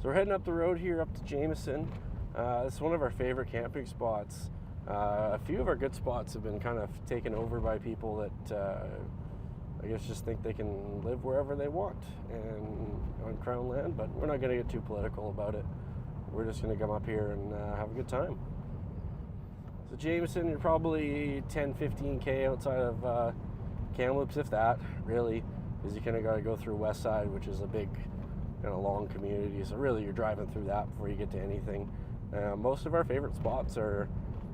So we're heading up the road here up to Jamieson. It's one of our favorite camping spots. A few of our good spots have been kind of taken over by people that I guess just think they can live wherever they want and on Crown land, but we're not going to get too political about it. We're just going to come up here and have a good time. So Jamieson, you're probably 10-15K outside of Kamloops, if that, really, because you kind of got to go through Westsyde, which is a big kind of long community, so really you're driving through that before you get to anything. Most of our favorite spots are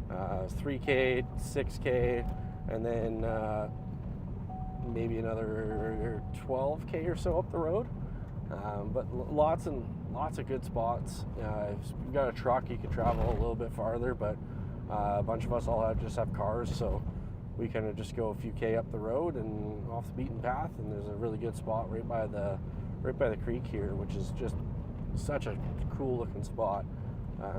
3K, 6K, and then maybe another 12K or so up the road. But lots and lots of good spots. If you've got a truck, you can travel a little bit farther, but a bunch of us all just have cars, so we kind of just go a few K up the road and off the beaten path, and there's a really good spot right by the creek here, which is just such a cool looking spot.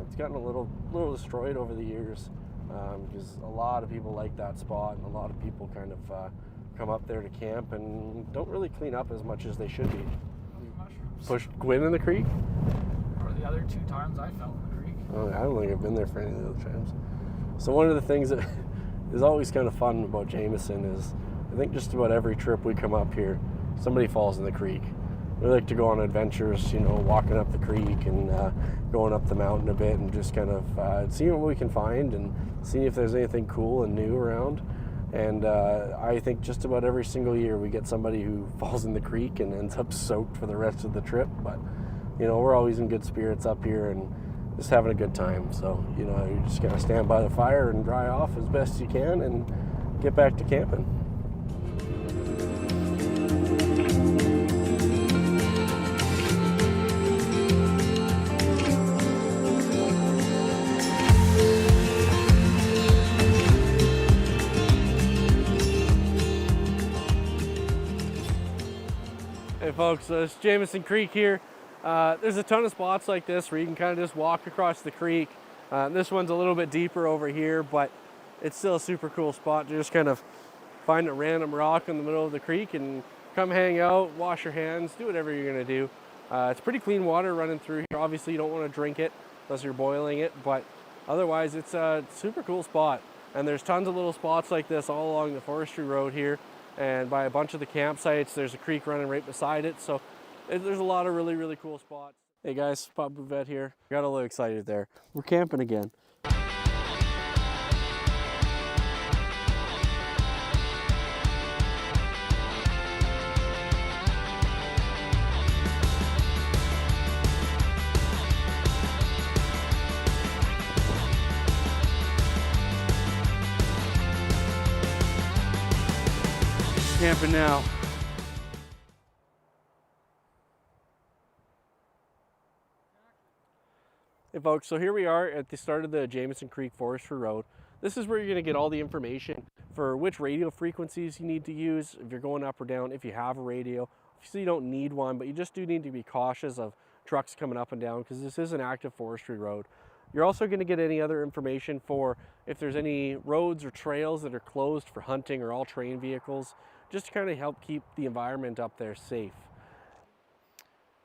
It's gotten a little destroyed over the years because a lot of people like that spot, and a lot of people kind of come up there to camp and don't really clean up as much as they should be. Push Gwyn in the creek? Or the other 2 times I fell in the creek. Oh, I don't think I've been there for any of those times. So one of the things that is always kind of fun about Jamieson is I think just about every trip we come up here, somebody falls in the creek. We like to go on adventures, you know, walking up the creek and going up the mountain a bit and just kind of seeing what we can find and seeing if there's anything cool and new around. And I think just about every single year we get somebody who falls in the creek and ends up soaked for the rest of the trip. But, you know, we're always in good spirits up here and just having a good time. So, you know, you just gotta stand by the fire and dry off as best you can and get back to camping. Hey folks, so it's Jamieson Creek here. There's a ton of spots like this where you can kind of just walk across the creek. This one's a little bit deeper over here, but it's still a super cool spot to just kind of find a random rock in the middle of the creek and come hang out, wash your hands, do whatever you're gonna do. It's pretty clean water running through here. Obviously you don't want to drink it unless you're boiling it, but otherwise it's a super cool spot. And there's tons of little spots like this all along the forestry road here. And by a bunch of the campsites, there's a creek running right beside it. So there's a lot of really, really cool spots. Hey guys, Bouvette here. Got a little excited there. We're camping again. Camping now. Hey folks, so here we are at the start of the Jamieson Creek Forestry Road. This is where you're going to get all the information for which radio frequencies you need to use if you're going up or down, if you have a radio. Obviously you don't need one, but you just do need to be cautious of trucks coming up and down because this is an active forestry road. You're also going to get any other information for if there's any roads or trails that are closed for hunting or all terrain vehicles, just to kind of help keep the environment up there safe.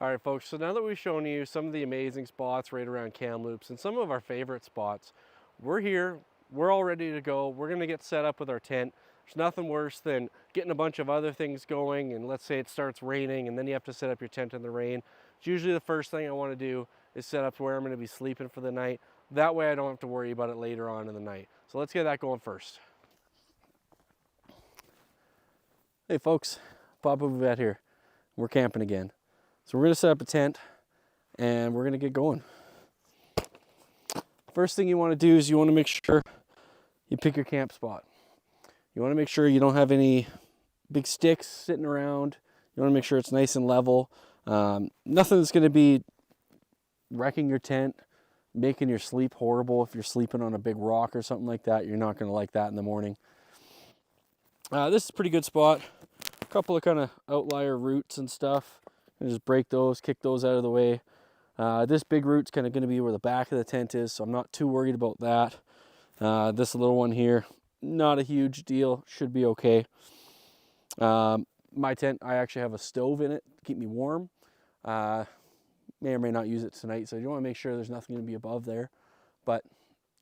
All right, folks, so now that we've shown you some of the amazing spots right around Kamloops and some of our favorite spots, we're here, we're all ready to go. We're gonna get set up with our tent. There's nothing worse than getting a bunch of other things going, and let's say it starts raining and then you have to set up your tent in the rain. It's usually the first thing I wanna do is set up where I'm gonna be sleeping for the night. That way I don't have to worry about it later on in the night. So let's get that going first. Hey folks, Bouvette here. We're camping again. So we're gonna set up a tent and we're gonna get going. First thing you wanna do is you wanna make sure you pick your camp spot. You wanna make sure you don't have any big sticks sitting around. You wanna make sure it's nice and level. Nothing that's gonna be wrecking your tent, making your sleep horrible. If you're sleeping on a big rock or something like that, you're not gonna like that in the morning. This is a pretty good spot. A couple of kind of outlier roots and stuff. And just break those, kick those out of the way. This big root's kind of going to be where the back of the tent is, so I'm not too worried about that. This little one here, not a huge deal, should be okay. My tent, I actually have a stove in it to keep me warm. may or may not use it tonight, so you want to make sure there's nothing going to be above there. But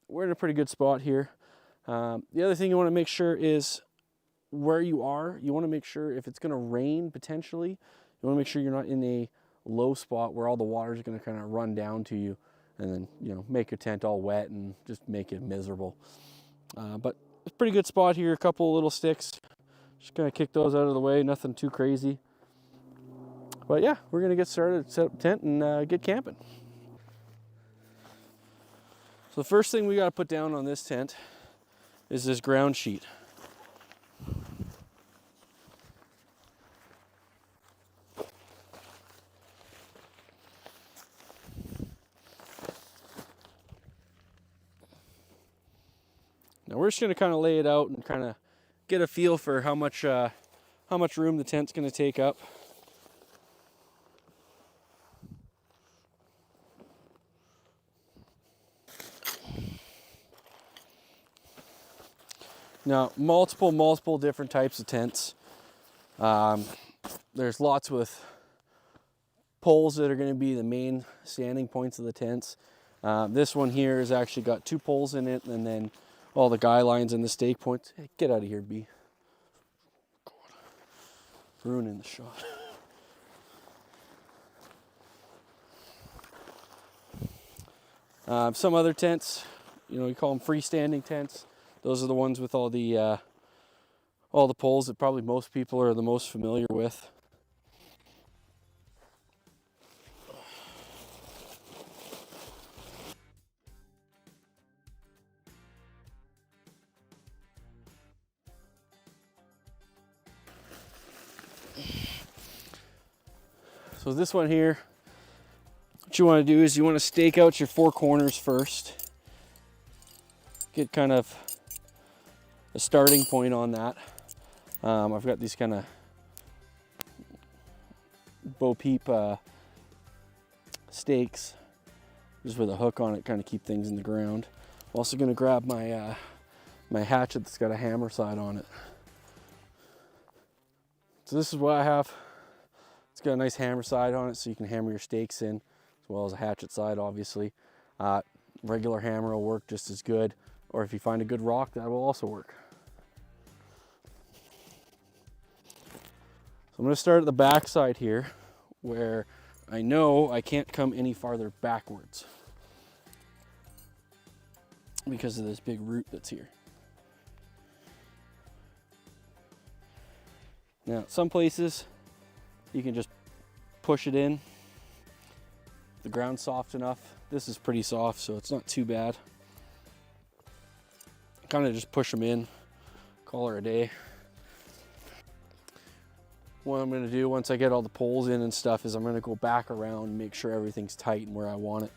we're in a pretty good spot here. The other thing you want to make sure is where you are. You want to make sure if it's going to rain potentially, you want to make sure you're not in a low spot where all the water is going to kind of run down to you and then, you know, make your tent all wet and just make it miserable. But it's a pretty good spot here. A couple of little sticks. Just going to kick those out of the way. Nothing too crazy. But yeah, we're going to get started, set up tent, and get camping. So the first thing we got to put down on this tent is this ground sheet. Now we're just going to kind of lay it out and kind of get a feel for how much room the tent's going to take up. Now, multiple different types of tents. There's lots with poles that are going to be the main standing points of the tents. This one here has actually got 2 poles in it, and then all the guy lines and the stake points. Hey, get out of here, B. God. Ruining the shot. Some other tents, you know, you call them freestanding tents. Those are the ones with all the poles that probably most people are the most familiar with. So this one here, what you want to do is you want to stake out your 4 corners first. Get kind of a starting point on that. I've got these kind of Bo Peep stakes, just with a hook on it, kind of keep things in the ground. I'm also going to grab my my hatchet that's got a hammer side on it. So this is what I have. It's got a nice hammer side on it, so you can hammer your stakes in, as well as a hatchet side, obviously. Regular hammer will work just as good, or if you find a good rock, that will also work. So I'm going to start at the back side here, where I know I can't come any farther backwards because of this big root that's here. Now, some places you can just push it in. The ground's soft enough. This is pretty soft, so it's not too bad. Kind of just push them in, call her a day. What I'm going to do once I get all the poles in and stuff is I'm going to go back around and make sure everything's tight and where I want it.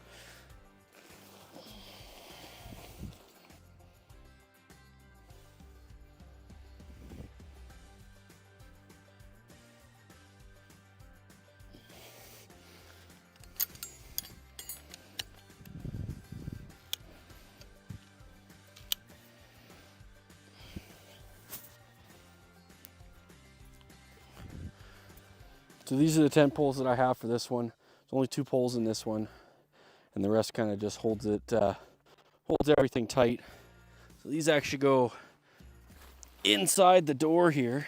So these are the 10 poles that I have for this one. There's only 2 poles in this one, and the rest kind of just holds everything tight. So these actually go inside the door here.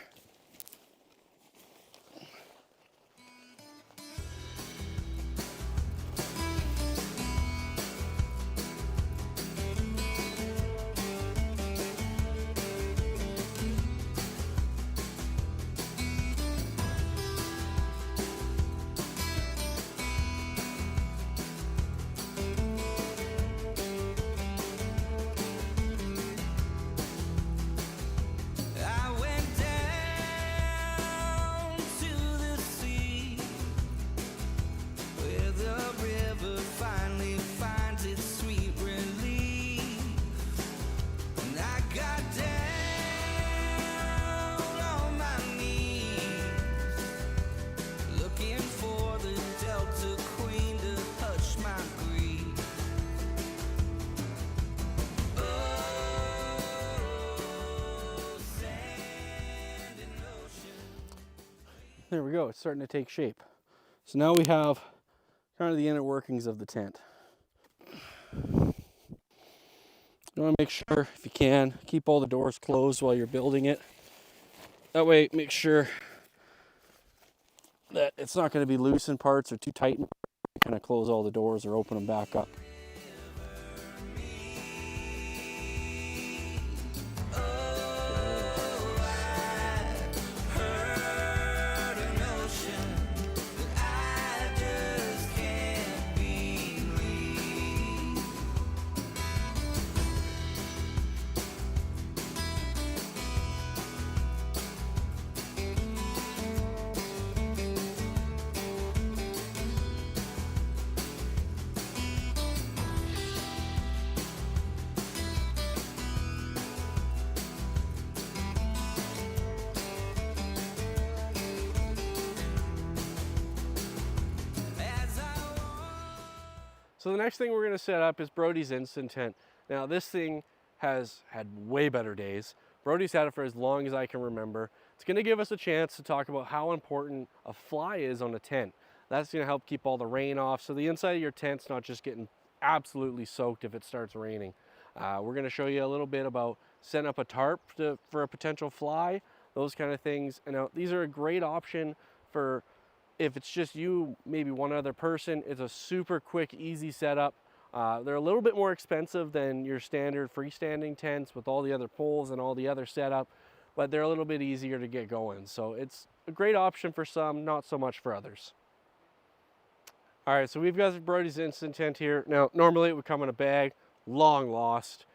There we go, it's starting to take shape. So now we have kind of the inner workings of the tent. You want to make sure, if you can, keep all the doors closed while you're building it. That way, make sure that it's not going to be loose in parts or too tight. Kind of close all the doors or open them back up. So the next thing we're going to set up is Brody's Instant Tent. Now this thing has had way better days. Brody's had it for as long as I can remember. It's going to give us a chance to talk about how important a fly is on a tent. That's going to help keep all the rain off, so the inside of your tent's not just getting absolutely soaked if it starts raining. We're going to show you a little bit about setting up a tarp for a potential fly, those kind of things. And now these are a great option for if it's just you, maybe one other person. It's a super quick, easy setup. They're a little bit more expensive than your standard freestanding tents with all the other poles and all the other setup, but they're a little bit easier to get going. So it's a great option for some, not so much for others. All right, so we've got Brody's Instant Tent here. Now, normally it would come in a bag, long lost,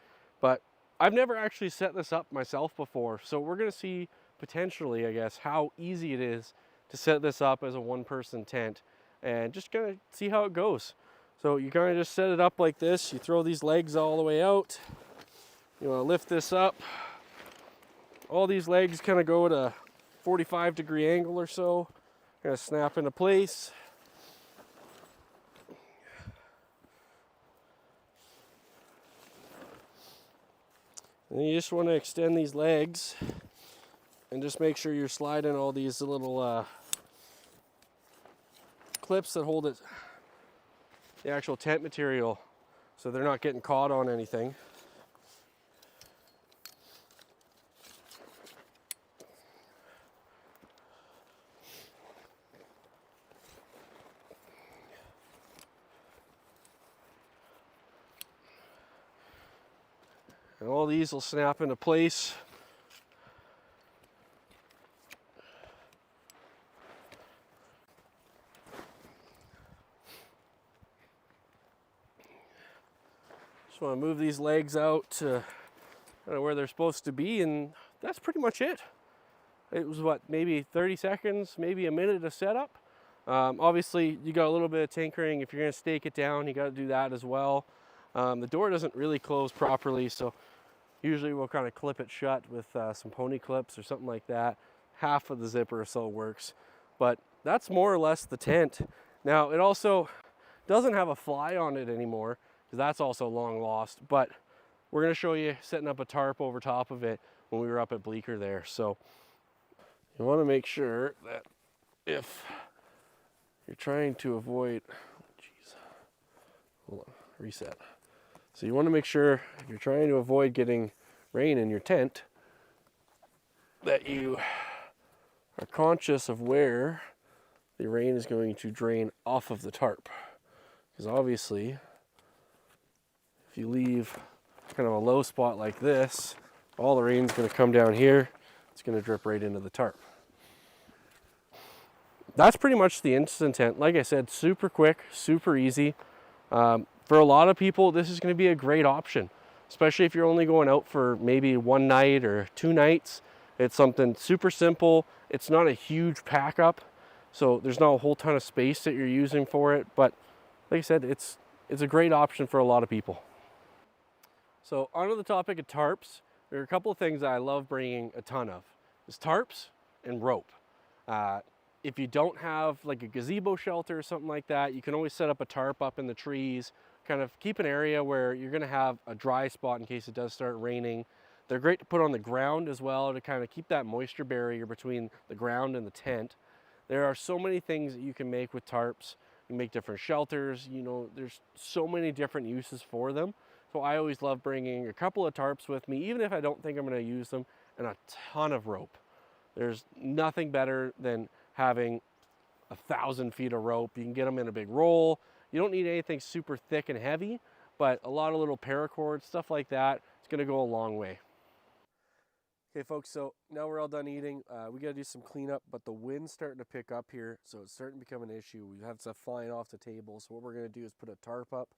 but I've never actually set this up myself before. So we're gonna see potentially, I guess, how easy it is to set this up as a one-person tent and just kind of see how it goes. So you kind of just set it up like this. You throw these legs all the way out. You want to lift this up. All these legs kind of go at a 45-degree angle or so. Kind of snap into place. And you just want to extend these legs and just make sure you're sliding all these little clips that hold it, the actual tent material, so they're not getting caught on anything. And all these will snap into place. Just want to move these legs out to kind of where they're supposed to be, and that's pretty much it. It was what, maybe 30 seconds, maybe a minute to set up. Obviously, you got a little bit of tinkering. If you're going to stake it down, you got to do that as well. The door doesn't really close properly, so usually we'll kind of clip it shut with some pony clips or something like that. Half of the zipper or so works, but that's more or less the tent. Now, it also doesn't have a fly on it anymore, because that's also long lost, but we're going to show you setting up a tarp over top of it when we were up at Bleecker there. So you want to make sure that if you're trying to avoid, hold on, reset. So you want to make sure if you're trying to avoid getting rain in your tent, that you are conscious of where the rain is going to drain off of the tarp. Because obviously, if you leave kind of a low spot like this, all the rain's going to come down here. It's going to drip right into the tarp. That's pretty much the Instant Tent. Like I said, super quick, super easy. For a lot of people, this is going to be a great option, especially if you're only going out for maybe one night or 2 nights. It's something super simple. It's not a huge pack up, so there's not a whole ton of space that you're using for it. But like I said, it's a great option for a lot of people. So onto the topic of tarps, there are a couple of things that I love bringing a ton of. Is tarps and rope. If you don't have like a gazebo shelter or something like that, you can always set up a tarp up in the trees, kind of keep an area where you're gonna have a dry spot in case it does start raining. They're great to put on the ground as well to kind of keep that moisture barrier between the ground and the tent. There are so many things that you can make with tarps. You make different shelters, you know, there's so many different uses for them. So I always love bringing a couple of tarps with me, even if I don't think I'm going to use them, and a ton of rope. There's nothing better than having 1,000 feet of rope. You can get them in a big roll. You don't need anything super thick and heavy, but a lot of little paracord, stuff like that, it's going to go a long way. Okay folks, so now we're all done eating. We got to do some cleanup, but the wind's starting to pick up here, so it's starting to become an issue. We have stuff flying off the table, so what we're going to do is put a tarp up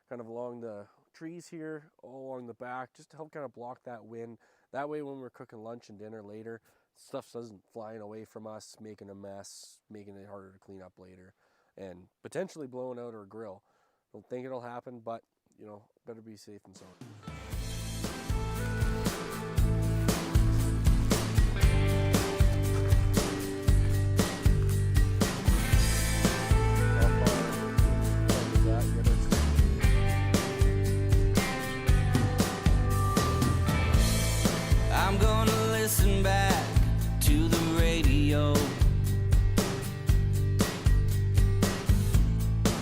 kind of along the trees here, all along the back, just to help kind of block that wind. That way when we're cooking lunch and dinner later, stuff doesn't flying away from us, making a mess, making it harder to clean up later, and potentially blowing out our grill. Don't think it'll happen, but you know, better be safe than sorry. I'm gonna listen back to the radio,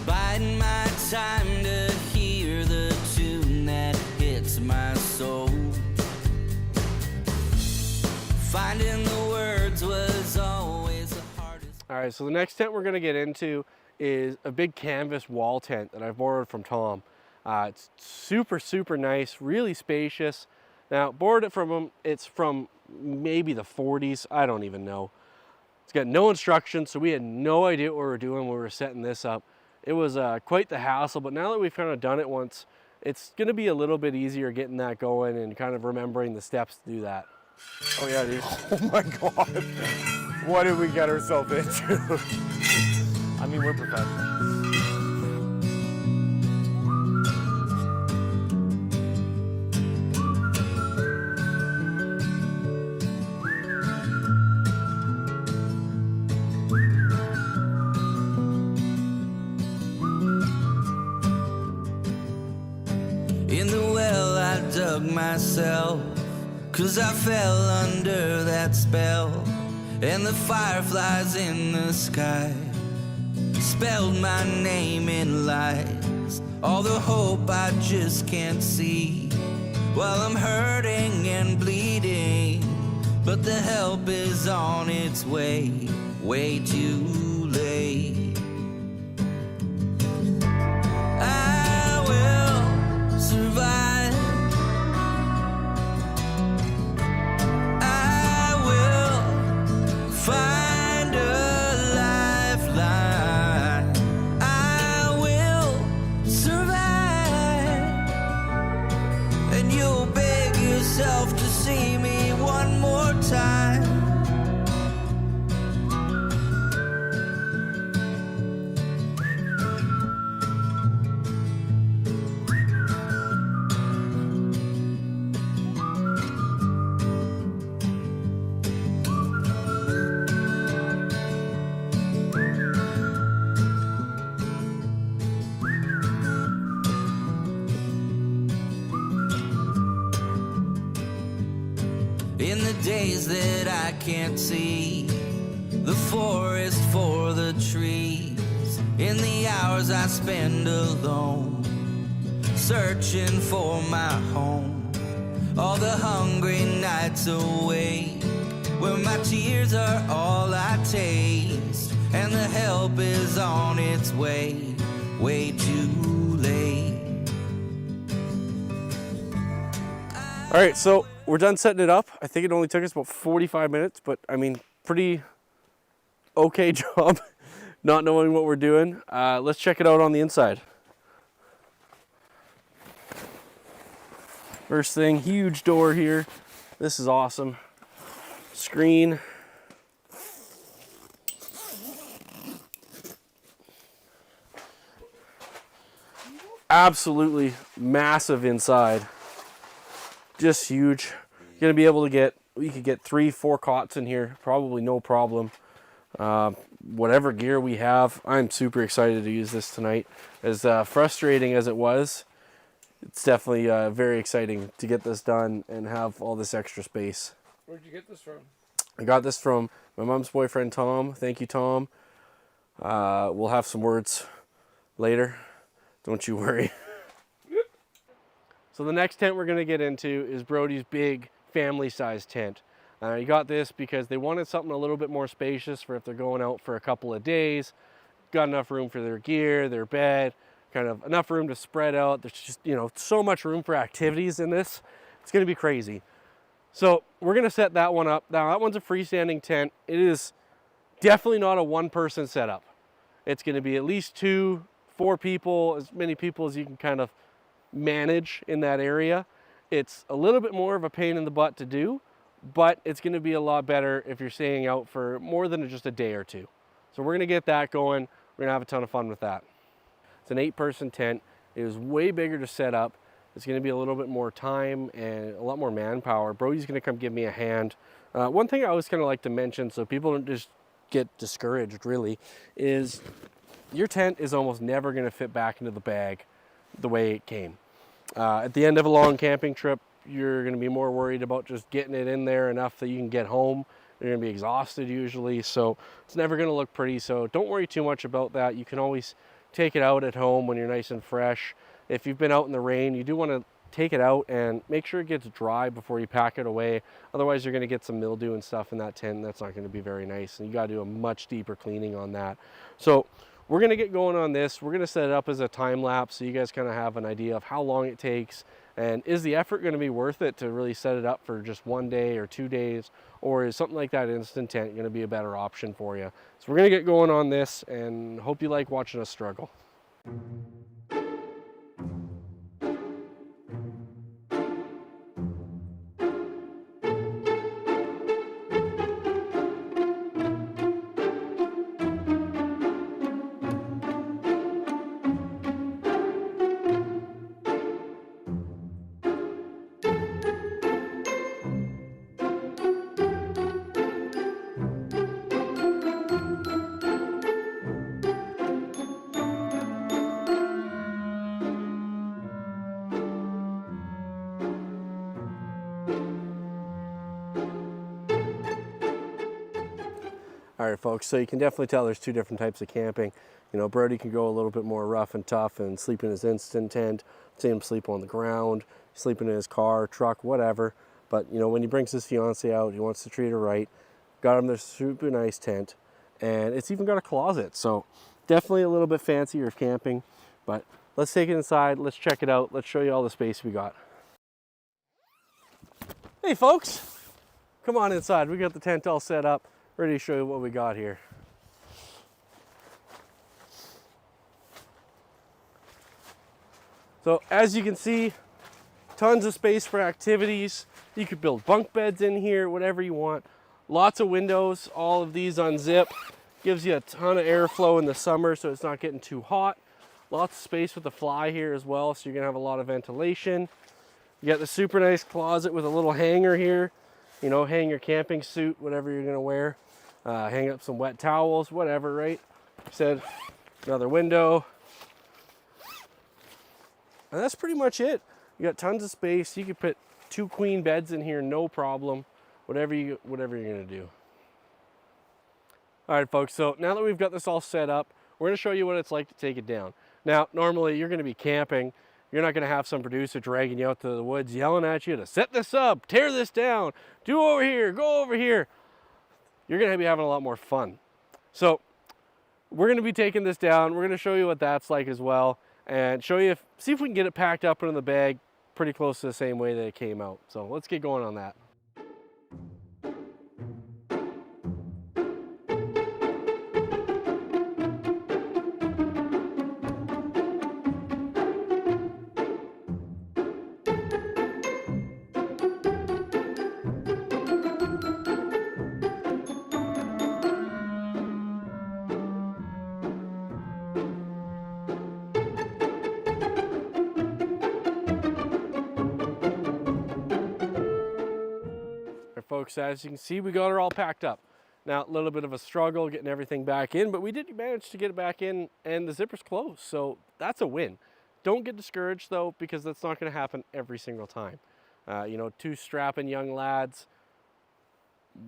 biding my time to hear the tune that hits my soul. Finding the words was always the hardest. All right, so the next tent we're gonna get into is a big canvas wall tent that I've borrowed from Tom. It's super, super nice, really spacious. Now, borrowed it from him, it's from maybe the 40s, I don't even know. It's got no instructions, so we had no idea what we were doing when we were setting this up. It was quite the hassle, but now that we've kind of done it once, it's gonna be a little bit easier getting that going and kind of remembering the steps to do that. Oh yeah, dude. Oh my God. What did we get ourselves into? I mean, we're professionals. In the well I dug myself, 'cause I fell under that spell, and the fireflies in the sky spelled my name in lights, all the hope I just can't see, while I'm hurting and bleeding, but the help is on its way, way too late. I will survive. I will find a lifeline. I will survive. And you'll beg yourself to see me one more time. In the days that I can't see the forest for the trees, in the hours I spend alone, searching for my home, all the hungry nights awake, where my tears are all I taste, and the help is on its way, way too late. All right, so we're done setting it up. I think it only took us about 45 minutes, but I mean, pretty okay job not knowing what we're doing. Let's check it out on the inside. First thing, huge door here. This is awesome. Screen. Absolutely massive inside. Just huge. You're gonna be able to get, we could get 3-4 cots in here, probably no problem. Whatever gear we have, I'm super excited to use this tonight. As frustrating as it was, it's definitely very exciting to get this done and have all this extra space. Where'd you get this from? I got this from my mom's boyfriend, Tom. Thank you, Tom. We'll have some words later. Don't you worry. So the next tent we're going to get into is Brody's big family-sized tent. You got this because they wanted something a little bit more spacious for if they're going out for a couple of days. Got enough room for their gear, their bed, kind of enough room to spread out. There's just, you know, so much room for activities in this. It's going to be crazy. So we're going to set that one up. Now that one's a freestanding tent. It is definitely not a one-person setup. It's going to be at least 2, 4 people, as many people as you can kind of manage in that area. It's a little bit more of a pain in the butt to do, but it's going to be a lot better if you're staying out for more than just a day or 2. So we're going to get that going. We're going to have a ton of fun with that. It's an 8-person tent. It is way bigger to set up. It's going to be a little bit more time and a lot more manpower. Brody's going to come give me a hand. One thing I always kind of like to mention, so people don't just get discouraged really, is your tent is almost never going to fit back into the bag the way it came. At the end of a long camping trip, you're going to be more worried about just getting it in there enough that you can get home. You're going to be exhausted usually, so it's never going to look pretty. So don't worry too much about that. You can always take it out at home when you're nice and fresh. If you've been out in the rain, you do want to take it out and make sure it gets dry before you pack it away. Otherwise, you're going to get some mildew and stuff in that tent, and that's not going to be very nice. And you got to do a much deeper cleaning on that. So we're going to get going on this. We're going to set it up as a time lapse so you guys kind of have an idea of how long it takes, and is the effort going to be worth it to really set it up for just 1 day or 2 days, or is something like that instant tent going to be a better option for you? So we're going to get going on this and hope you like watching us struggle. All right, folks, so you can definitely tell there's 2 different types of camping. You know, Brody can go a little bit more rough and tough and sleep in his instant tent, see him sleep on the ground, sleeping in his car, truck, whatever. But, you know, when he brings his fiance out, he wants to treat her right. Got him this super nice tent, and it's even got a closet. So definitely a little bit fancier camping, but let's take it inside. Let's check it out. Let's show you all the space we got. Hey, folks, come on inside. We got the tent all set up. Ready to show you what we got here. So as you can see, tons of space for activities. You could build bunk beds in here, whatever you want. Lots of windows, all of these unzip. Gives you a ton of airflow in the summer so it's not getting too hot. Lots of space with the fly here as well, so you're gonna have a lot of ventilation. You got the super nice closet with a little hanger here. You know, hang your camping suit, whatever you're gonna wear. Hang up some wet towels, whatever, right? Said another window. And that's pretty much it. You got tons of space. You could put 2 queen beds in here, no problem. Whatever you're gonna do. All right, folks, so now that we've got this all set up, we're gonna show you what it's like to take it down. Now, normally you're gonna be camping. You're not gonna have some producer dragging you out to the woods, yelling at you to set this up, tear this down, do over here, go over here. You're gonna be having a lot more fun. So we're gonna be taking this down. We're gonna show you what that's like as well, and show you, see if we can get it packed up in the bag pretty close to the same way that it came out. So let's get going on that. Folks, as you can see, we got her all packed up. Now, a little bit of a struggle getting everything back in, but we did manage to get it back in and the zipper's closed, so that's a win. Don't get discouraged though, because that's not going to happen every single time. You know, 2 strapping young lads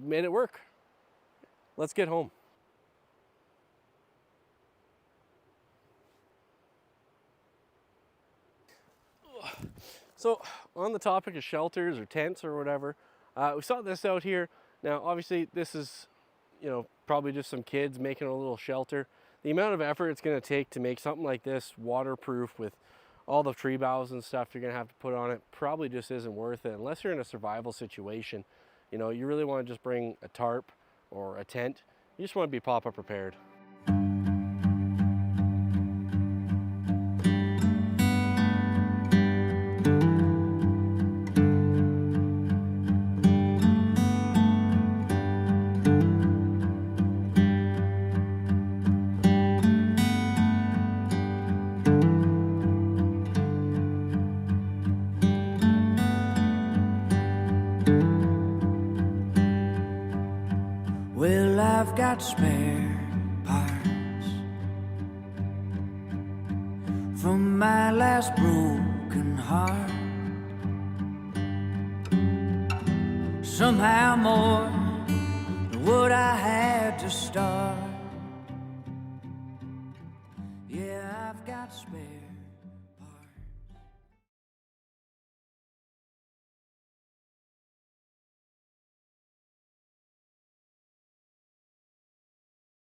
made it work. Let's get home. So on the topic of shelters or tents or whatever, we saw this out here. Now, obviously this is, you know, probably just some kids making a little shelter. The amount of effort it's going to take to make something like this waterproof with all the tree boughs and stuff you're going to have to put on it probably just isn't worth it unless you're in a survival situation. You know, you really want to just bring a tarp or a tent. You just want to be pop-up prepared. Well, I've got spare parts from my last broken heart. Somehow more than what I had to start.